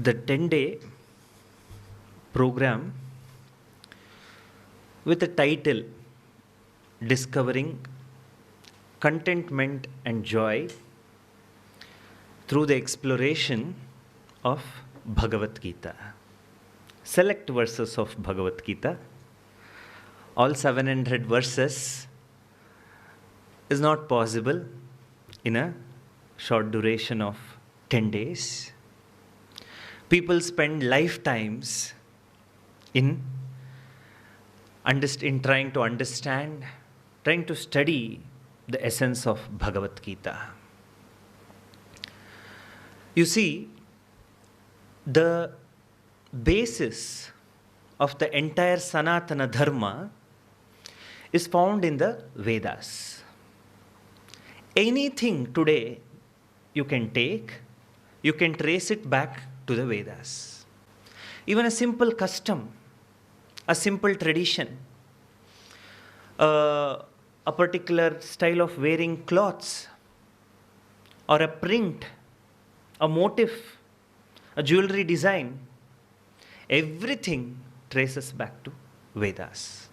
The 10-day program with the title Discovering Contentment and Joy through the exploration of Bhagavad Gita. Select verses of Bhagavad Gita. All 700 verses is not possible in a short duration of 10 days. People spend lifetimes in trying to understand, trying to study the essence of Bhagavad Gita. You see, the basis of the entire Sanatana Dharma is found in the Vedas. Anything today you can take, you can trace it back to the Vedas. Even a simple custom, a simple tradition, a particular style of wearing clothes, or a print, a motif, a jewelry design, everything traces back to Vedas.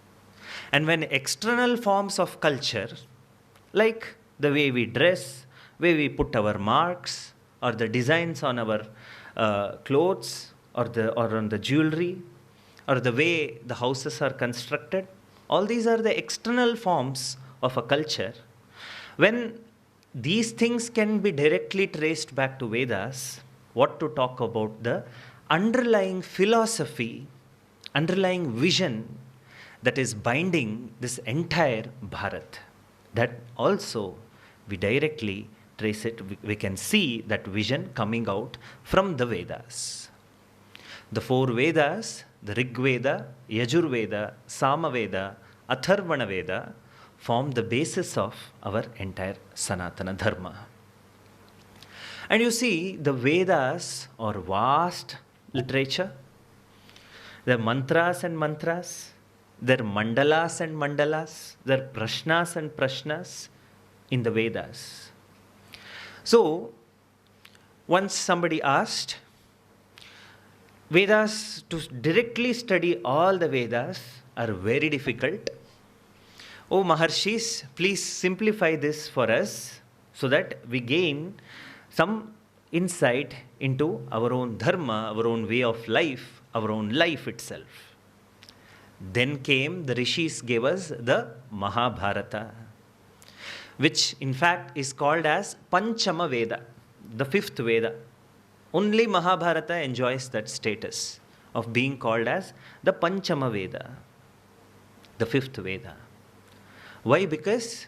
And when external forms of culture, like the way we dress, way we put our marks, or the designs on our clothes, or on the jewelry, or the way the houses are constructed, all these are the external forms of a culture. When these things can be directly traced back to Vedas, what to talk about the underlying philosophy, underlying vision that is binding this entire Bharat. That also we directly trace it, we can see that vision coming out from the Vedas. The four Vedas, the Rig Veda, Yajur Veda, Sama Veda, Atharvana Veda, form the basis of our entire Sanatana Dharma. And you see, the Vedas are vast literature. There are mantras and mantras, there are mandalas and mandalas, there are prashnas and prashnas in the Vedas. So, once somebody asked, Vedas, to directly study all the Vedas are very difficult. Oh Maharshis, please simplify this for us so that we gain some insight into our own dharma, our own way of life, our own life itself. Then came the rishis gave us the Mahabharata, which in fact is called as Panchama Veda, the fifth Veda. Only Mahabharata enjoys that status of being called as the Panchama Veda, the fifth Veda. Why? Because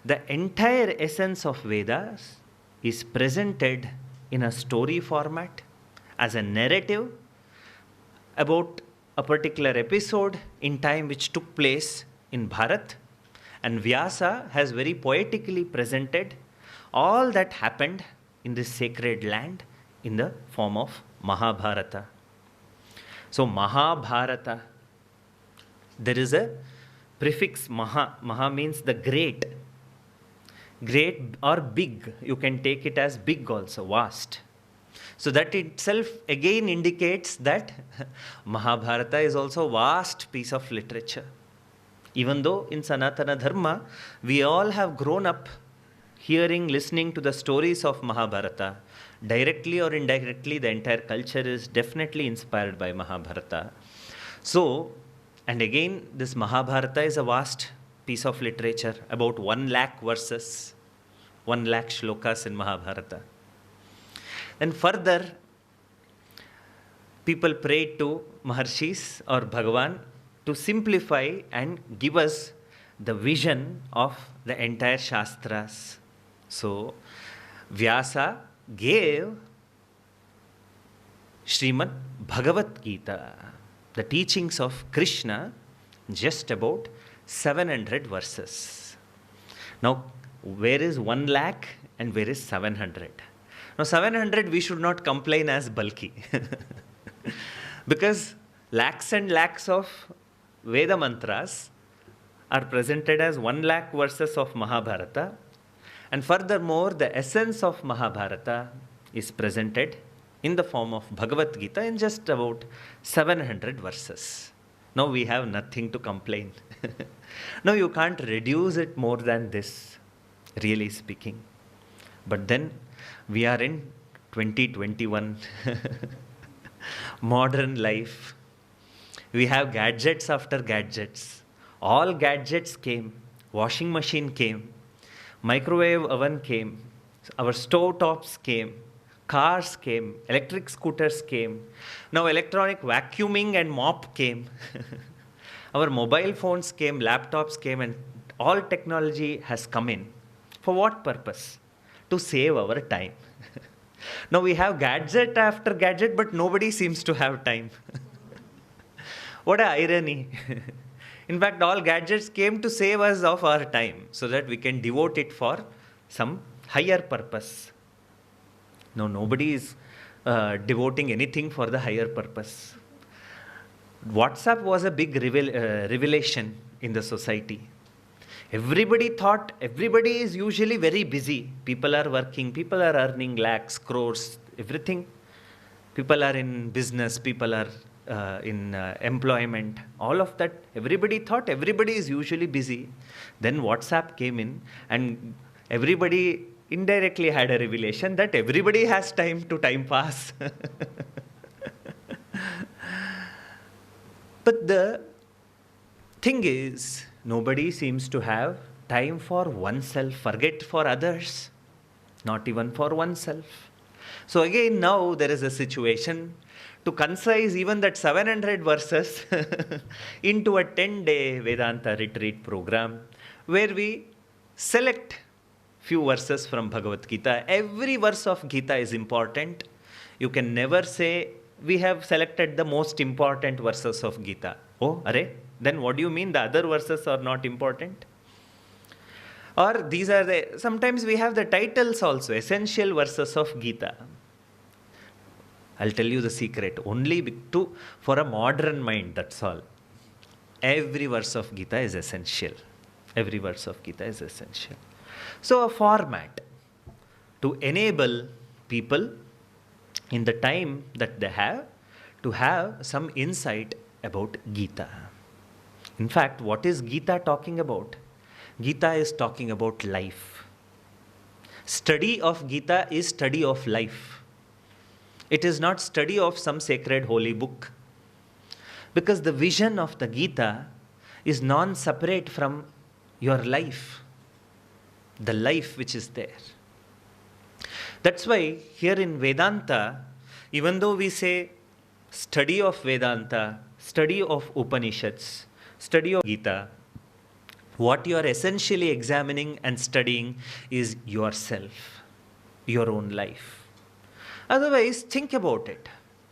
the entire essence of Vedas is presented in a story format as a narrative about a particular episode in time which took place in Bharat. And Vyasa has very poetically presented all that happened in this sacred land in the form of Mahabharata. So Mahabharata, there is a prefix Maha. Maha means the great. Great or big. You can take it as big also, vast. So that itself again indicates that Mahabharata is also a vast piece of literature. Even though in Sanatana Dharma, we all have grown up hearing, listening to the stories of Mahabharata, directly or indirectly, the entire culture is definitely inspired by Mahabharata. So, and again, this Mahabharata is a vast piece of literature, about 1 lakh verses, 1 lakh shlokas in Mahabharata. Then further, people prayed to Maharshis or Bhagavan to simplify and give us the vision of the entire Shastras. So, Vyasa gave Srimad Bhagavad Gita, the teachings of Krishna, just about 700 verses. Now, where is 1 lakh and where is 700? Now, 700 we should not complain as bulky because lakhs and lakhs of Veda mantras are presented as 1 lakh verses of Mahabharata, and furthermore, the essence of Mahabharata is presented in the form of Bhagavad Gita in just about 700 verses. Now we have nothing to complain. No, you can't reduce it more than this, really speaking. But then we are in 2021, modern life. We have gadgets after gadgets. All gadgets came. Washing machine came. Microwave oven came. Our stove tops came. Cars came. Electric scooters came. Now electronic vacuuming and mop came. Our mobile phones came, laptops came, and all technology has come in. For what purpose? To save our time. Now we have gadget after gadget, but nobody seems to have time. What an irony. In fact, all gadgets came to save us of our time so that we can devote it for some higher purpose. No, nobody is devoting anything for the higher purpose. WhatsApp was a big revelation in the society. Everybody thought, everybody is usually very busy. People are working, people are earning lakhs, crores, everything. People are in business, people are in employment, all of that. Everybody thought everybody is usually busy. Then WhatsApp came in and everybody indirectly had a revelation that everybody has time to time pass. But the thing is, nobody seems to have time for oneself, forget for others, not even for oneself. So again, now there is a situation to concise even that 700 verses into a 10-day Vedanta retreat program where we select few verses from Bhagavad Gita. Every verse of Gita is important. You can never say, we have selected the most important verses of Gita. Oh, array, then what do you mean the other verses are not important? Or these are sometimes we have the titles also, essential verses of Gita. I'll tell you the secret, only for a modern mind, that's all. Every verse of Gita is essential. Every verse of Gita is essential. So a format to enable people in the time that they have to have some insight about Gita. In fact, what is Gita talking about? Gita is talking about life. Study of Gita is study of life. It is not study of some sacred holy book. Because the vision of the Gita is non-separate from your life. The life which is there. That's why here in Vedanta, even though we say study of Vedanta, study of Upanishads, study of Gita, what you are essentially examining and studying is yourself, your own life. Otherwise, think about it.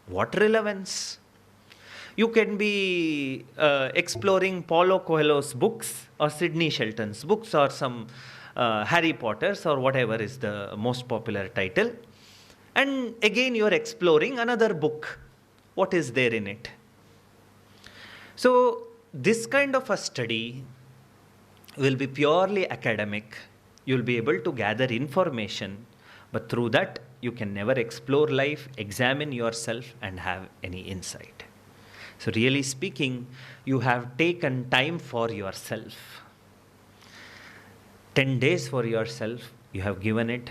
What relevance? You can be exploring Paulo Coelho's books or Sidney Shelton's books or some Harry Potter's or whatever is the most popular title. And again you are exploring another book. What is there in it? So this kind of a study will be purely academic. You'll be able to gather information, but through that you can never explore life, examine yourself and have any insight. So really speaking, you have taken time for yourself. 10 days for yourself, you have given it,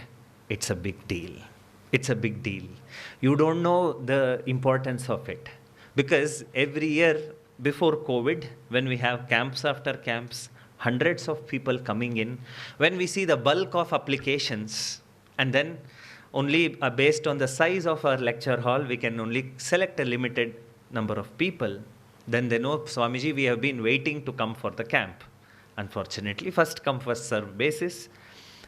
it's a big deal. It's a big deal. You don't know the importance of it. Because every year before COVID, when we have camps after camps, hundreds of people coming in, when we see the bulk of applications, and then only based on the size of our lecture hall, we can only select a limited number of people, then they know, Swamiji, we have been waiting to come for the camp. Unfortunately, first come, first serve basis,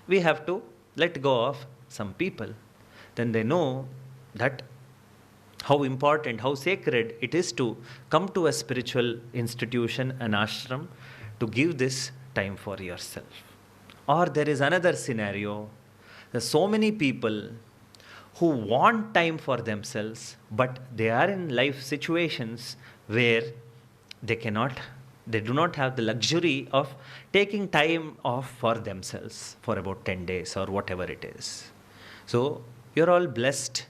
we have to let go of some people. Then they know that how important, how sacred it is to come to a spiritual institution, an ashram, to give this time for yourself. Or there is another scenario. There are so many people who want time for themselves, but they are in life situations where they do not have the luxury of taking time off for themselves for about 10 days or whatever it is. So you're all blessed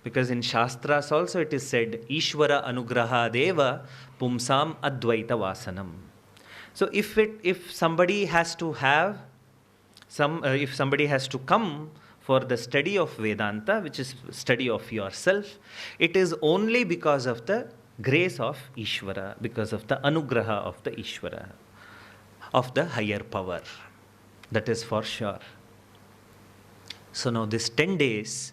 Because in Shastras also it is said, Ishvara anugraha deva pumsam advaita vasanam. So if somebody has to have if somebody has to come for the study of Vedanta, which is study of yourself, it is only because of the grace of Ishvara, because of the anugraha of the Ishvara, of the higher power. That is for sure. So now this 10 days,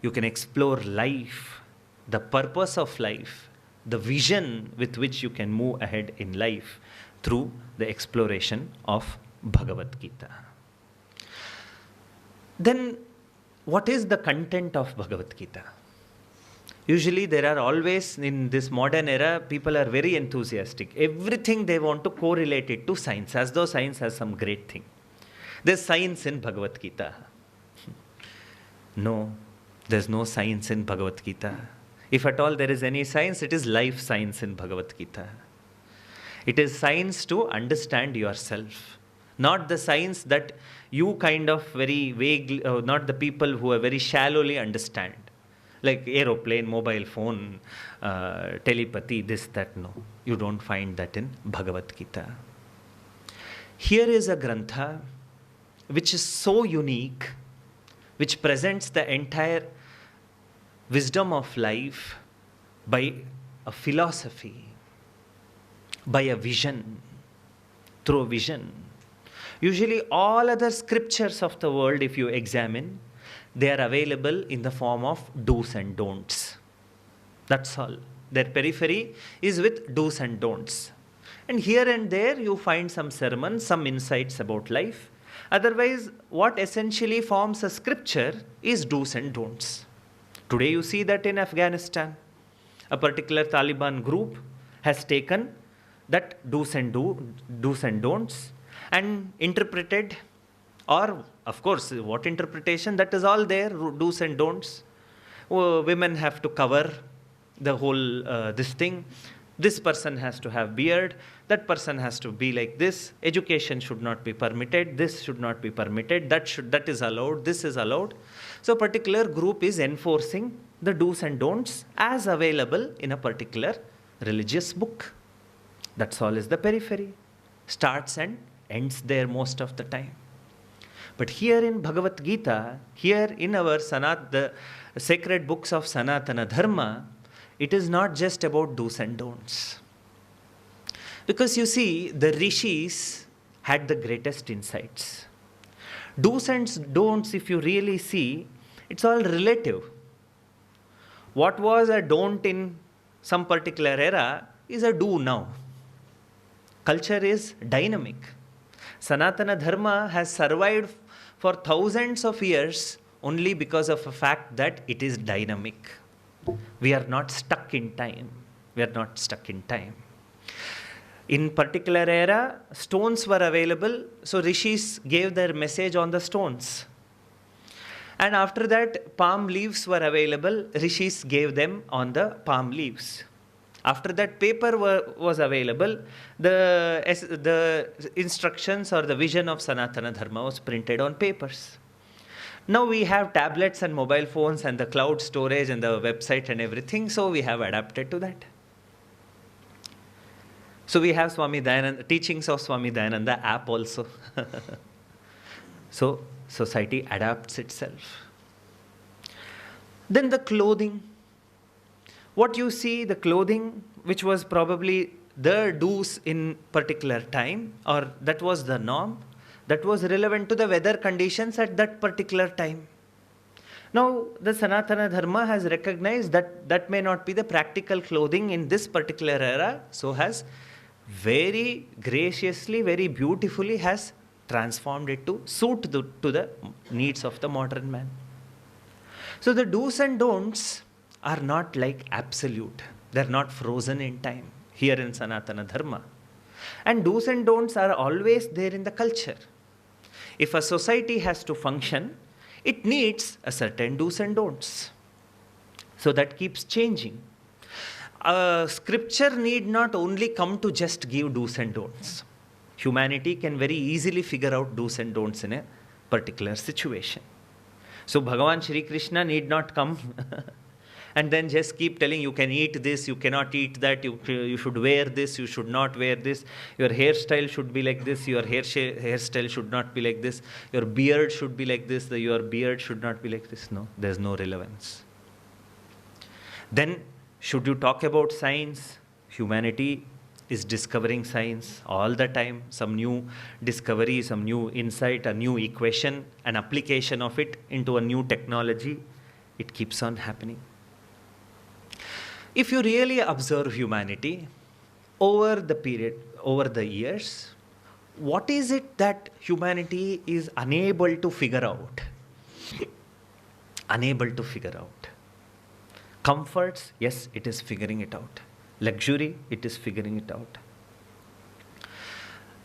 you can explore life, the purpose of life, the vision with which you can move ahead in life through the exploration of Bhagavad Gita. Then, what is the content of Bhagavad Gita? Usually there are always, in this modern era, people are very enthusiastic. Everything they want to correlate it to science, as though science has some great thing. There's science in Bhagavad Gita. No, there's no science in Bhagavad Gita. If at all there is any science, it is life science in Bhagavad Gita. It is science to understand yourself. Not the science that you kind of very vaguely, not the people who are very shallowly understand. Like aeroplane, mobile phone, telepathy, this, that, no. You don't find that in Bhagavad Gita. Here is a grantha which is so unique, which presents the entire wisdom of life by a philosophy, by a vision, through a vision. Usually all other scriptures of the world, if you examine, they are available in the form of do's and don'ts. That's all. Their periphery is with do's and don'ts. And here and there you find some sermons, some insights about life. Otherwise, what essentially forms a scripture is do's and don'ts. Today you see that in Afghanistan, a particular Taliban group has taken that do's and don'ts and interpreted, or of course, what interpretation, that is all there, do's and don'ts. Women have to cover the whole this thing. This person has to have beard, that person has to be like this, education should not be permitted, this should not be permitted, that is allowed, this is allowed. So a particular group is enforcing the do's and don'ts as available in a particular religious book. That's all is the periphery. Starts and ends there most of the time. But here in Bhagavad Gita, here in our the sacred books of Sanatana Dharma, it is not just about do's and don'ts. Because you see, the rishis had the greatest insights. Do's and don'ts, if you really see, it's all relative. What was a don't in some particular era is a do now. Culture is dynamic. Sanatana Dharma has survived for thousands of years only because of the fact that it is dynamic. We are not stuck in time. We are not stuck in time. In particular era, stones were available, so rishis gave their message on the stones. And after that, palm leaves were available, rishis gave them on the palm leaves. After that, paper was available, the instructions or the vision of Sanatana Dharma was printed on papers. Now we have tablets and mobile phones and the cloud storage and the website and everything, so we have adapted to that. So we have Swami Dayananda, teachings of Swami Dayananda app also. So society adapts itself. Then the clothing. What you see, the clothing, which was probably the do's in particular time, or that was the norm, that was relevant to the weather conditions at that particular time. Now, the Sanatana Dharma has recognized that that may not be the practical clothing in this particular era, so has very graciously, very beautifully has transformed it to suit to the needs of the modern man. So the do's and don'ts are not like absolute. They're not frozen in time here in Sanatana Dharma. And do's and don'ts are always there in the culture. If a society has to function, it needs a certain do's and don'ts. So that keeps changing. Scripture need not only come to just give do's and don'ts. Humanity can very easily figure out do's and don'ts in a particular situation. So Bhagavan Shri Krishna need not come And then just keep telling you can eat this, you cannot eat that, you should wear this, you should not wear this, your hairstyle should be like this, your hairstyle should not be like this, your beard should be like this, your beard should not be like this. No, there's no relevance. Then, should you talk about science? Humanity is discovering science all the time. Some new discovery, some new insight, a new equation, an application of it into a new technology. It keeps on happening. If you really observe humanity over the period, over the years, what is it that humanity is unable to figure out? Unable to figure out. Comforts, yes, it is figuring it out. Luxury, it is figuring it out.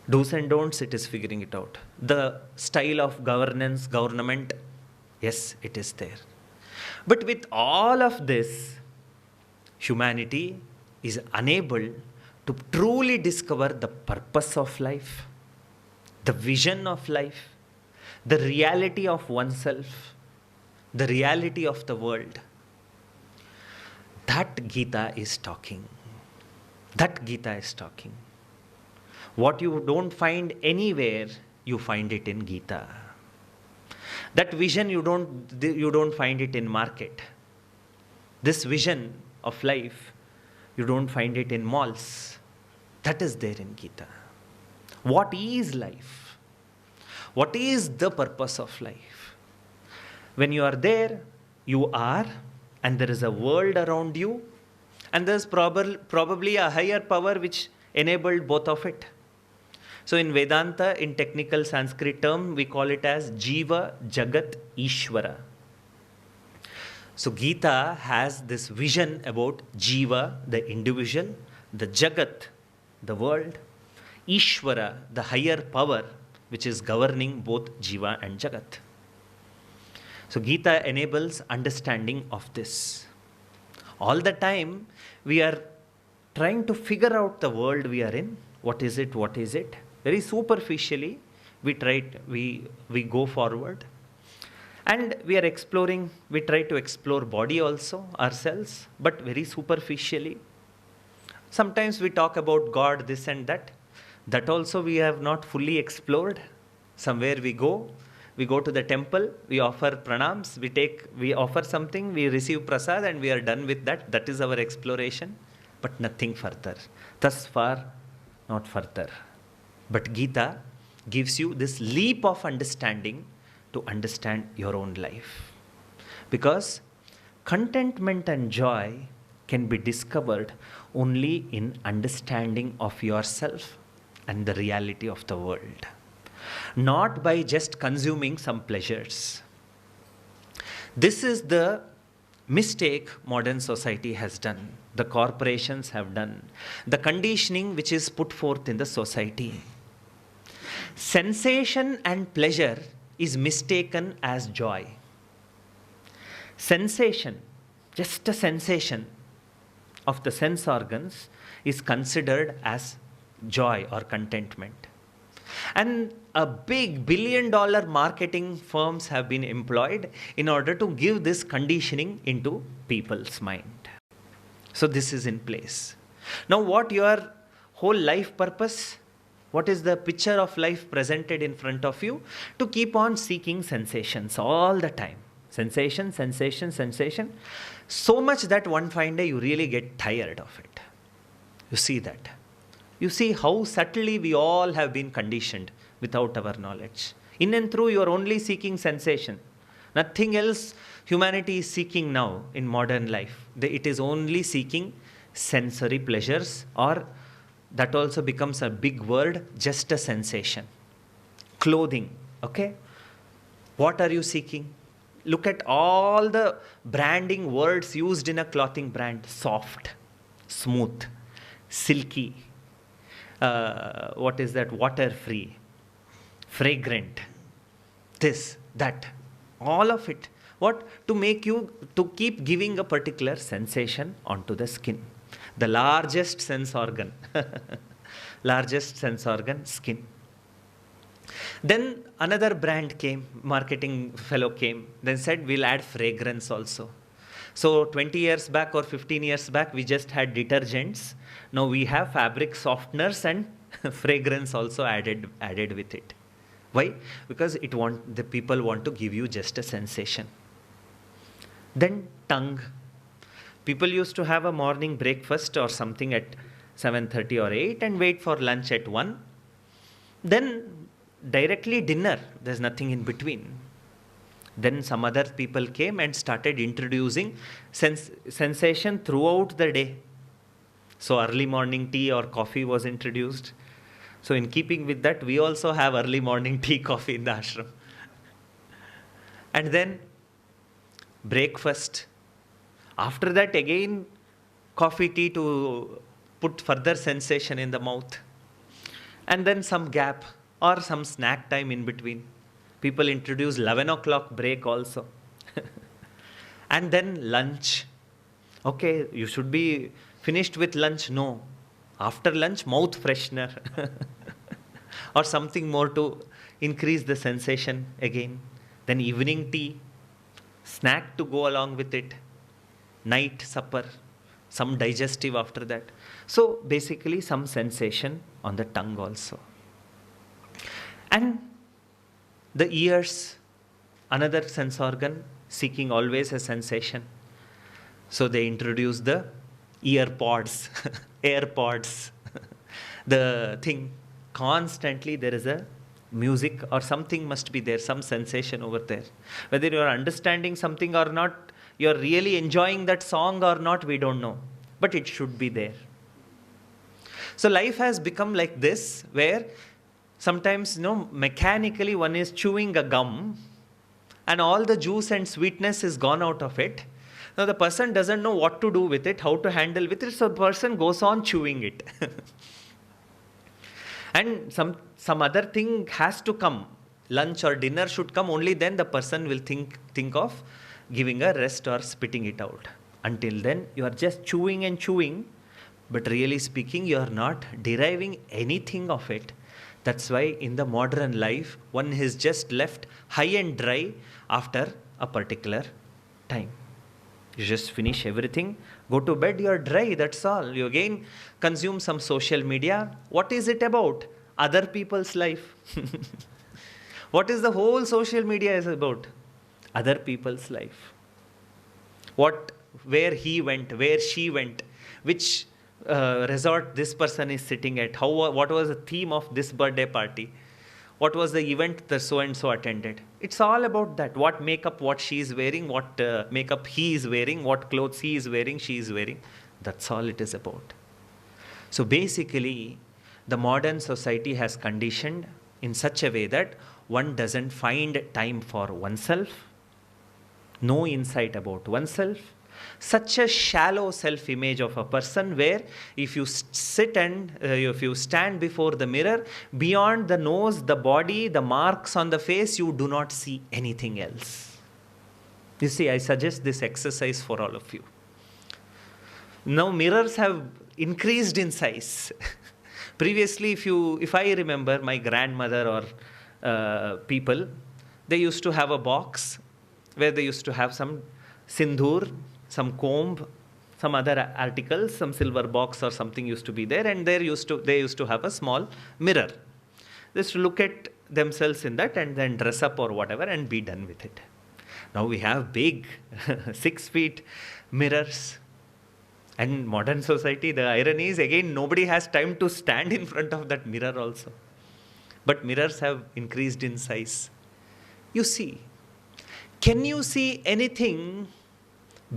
Do's and don'ts, it is figuring it out. The style of governance, government, yes, it is there. But with all of this, humanity is unable to truly discover the purpose of life, the vision of life, the reality of oneself, the reality of the world. That Gita is talking. That Gita is talking. What you don't find anywhere, you find it in Gita. That vision you don't find it in market. This vision of life, you don't find it in malls. That is there in Gita. What is life? What is the purpose of life? When you are there, you are, and there is a world around you, and there's probably a higher power which enabled both of it. So in Vedanta, in technical Sanskrit term, we call it as Jiva, Jagat, Ishvara. So Gita has this vision about Jiva, the individual, the Jagat, the world, Ishvara, the higher power, which is governing both Jiva and Jagat. So Gita enables understanding of this. All the time, we are trying to figure out the world we are in. What is it? What is it? Very superficially, we go forward. And we are exploring, we try to explore body also, ourselves, but very superficially. Sometimes we talk about God, this and that. That also we have not fully explored. Somewhere we go to the temple, we offer pranams, we offer something, we receive prasad, and we are done with that. That is our exploration, but nothing further. Thus far, not further. But Gita gives you this leap of understanding to understand your own life. Because contentment and joy can be discovered only in understanding of yourself and the reality of the world. Not by just consuming some pleasures. This is the mistake modern society has done, the corporations have done, the conditioning which is put forth in the society. Sensation and pleasure is mistaken as joy. Sensation, just a sensation of the sense organs, is considered as joy or contentment. And a big billion-dollar marketing firms have been employed in order to give this conditioning into people's mind. So this is in place. Now what your whole life purpose? What is the picture of life presented in front of you? To keep on seeking sensations all the time. Sensation, sensation, sensation. So much that one fine day you really get tired of it. You see that. You see how subtly we all have been conditioned without our knowledge. In and through, you are only seeking sensation. Nothing else humanity is seeking now in modern life. It is only seeking sensory pleasures, or that also becomes a big word, just a sensation. Clothing, okay? What are you seeking? Look at all the branding words used in a clothing brand. Soft, smooth, silky, what is that? Water-free, fragrant, this, that, all of it. What? To make you, to keep giving a particular sensation onto the skin. The largest sense organ, skin. Then another brand came, marketing fellow came, then said we'll add fragrance also. So 20 years back or 15 years back, we just had detergents. Now we have fabric softeners and fragrance also added with it. Why? Because the people want to give you just a sensation. Then tongue. People used to have a morning breakfast or something at 7:30 or 8 and wait for lunch at 1. Then directly dinner. There's nothing in between. Then some other people came and started introducing sensation throughout the day. So early morning tea or coffee was introduced. So in keeping with that, we also have early morning tea, coffee in the ashram. And then breakfast. After that again, coffee, tea to put further sensation in the mouth. And then some gap or some snack time in between. People introduce 11 o'clock break also. And then lunch. Okay, you should be finished with lunch. No. After lunch, mouth freshener. Or something more to increase the sensation again. Then evening tea. Snack to go along with it. Night supper. Some digestive after that. So basically some sensation on the tongue also. And the ears, another sense organ, seeking always a sensation. So they introduce the ear pods, AirPods. The thing, constantly there is a music or something must be there, some sensation over there. Whether you are understanding something or not, you are really enjoying that song or not, we don't know. But it should be there. So life has become like this, where sometimes, mechanically one is chewing a gum and all the juice and sweetness is gone out of it. Now the person doesn't know what to do with it, how to handle with it, so the person goes on chewing it. And some other thing has to come. Lunch or dinner should come, only then the person will think of giving a rest or spitting it out. Until then, you are just chewing and chewing, but really speaking, you are not deriving anything of it. That's why in the modern life, one is just left high and dry after a particular time. You just finish everything, go to bed, you're dry, that's all. You again consume some social media. What is it about? Other people's life. What is the whole social media is about? Other people's life. Where he went, where she went, which resort this person is sitting at, what was the theme of this birthday party, what was the event the so and so attended. It's all about that. What makeup what she is wearing, what makeup he is wearing, what clothes he is wearing, she is wearing. That's all it is about. So basically, the modern society has conditioned in such a way that one doesn't find time for oneself, no insight about oneself, such a shallow self-image of a person, where if you sit and if you stand before the mirror, beyond the nose, the body, the marks on the face, you do not see anything else. You see, I suggest this exercise for all of you. Now mirrors have increased in size. Previously, if I remember my grandmother or people, they used to have a box where they used to have some sindoor, some comb, some other articles, some silver box or something used to be there, and they used to have a small mirror. They used to look at themselves in that and then dress up or whatever and be done with it. Now we have big 6 feet mirrors. And modern society, the irony is again, nobody has time to stand in front of that mirror also. But mirrors have increased in size. You see, can you see anything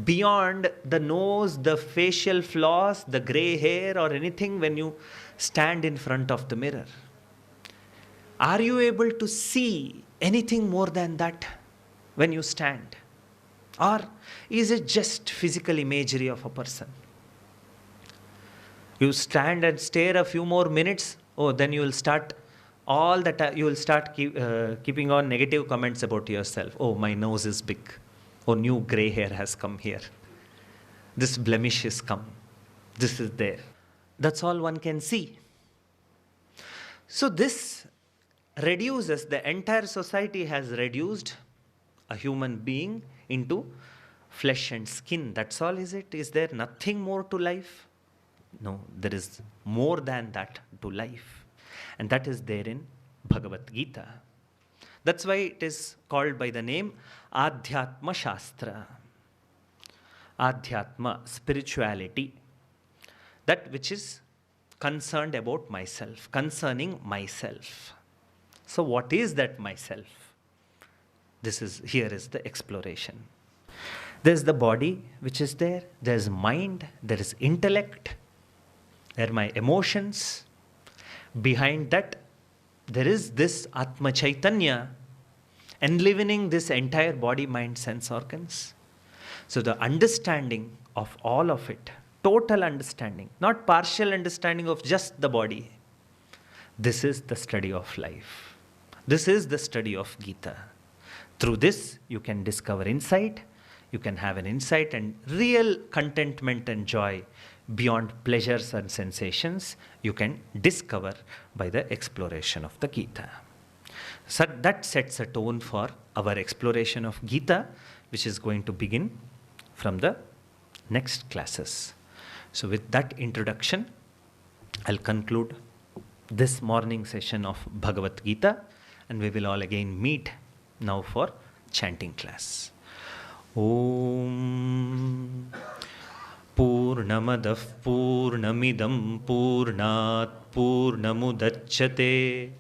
beyond the nose, the facial flaws, the gray hair or anything when you stand in front of the mirror? Are you able to see anything more than that when you stand? Or is it just physical imagery of a person? You stand and stare a few more minutes, then you will start keeping on negative comments about yourself. Oh, my nose is big. Oh, new gray hair has come here. This blemish has come. This is there. That's all one can see. So this reduces, the entire society has reduced a human being into flesh and skin. That's all, is it? Is there nothing more to life? No, there is more than that to life. And that is there in Bhagavad Gita. That's why it is called by the name Adhyatma Shastra. Adhyatma, spirituality. That which is concerned about myself, concerning myself. So what is that myself? Here is the exploration. There's the body which is there, there's mind, there is intellect, there are my emotions. Behind that, there is this Atma Chaitanya enlivening this entire body, mind, sense organs. So the understanding of all of it, total understanding, not partial understanding of just the body. This is the study of life. This is the study of Gita. Through this, you can discover insight, you can have an insight and real contentment and joy beyond pleasures and sensations you can discover by the exploration of the Gita. So that sets a tone for our exploration of Gita, which is going to begin from the next classes. So with that introduction, I'll conclude this morning session of Bhagavad Gita, and we will all again meet now for chanting class. Om Purnamadah Purnamidam Purnat Purnamudachyate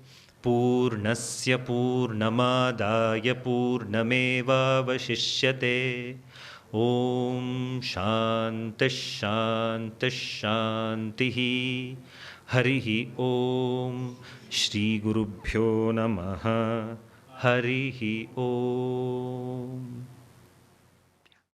Purnasya Purnamadaya Purnameva Vashishyate. Om Shanti Shanti Shantihi. Harihi Om. Shri Gurubhyo Namaha. Harihi Om.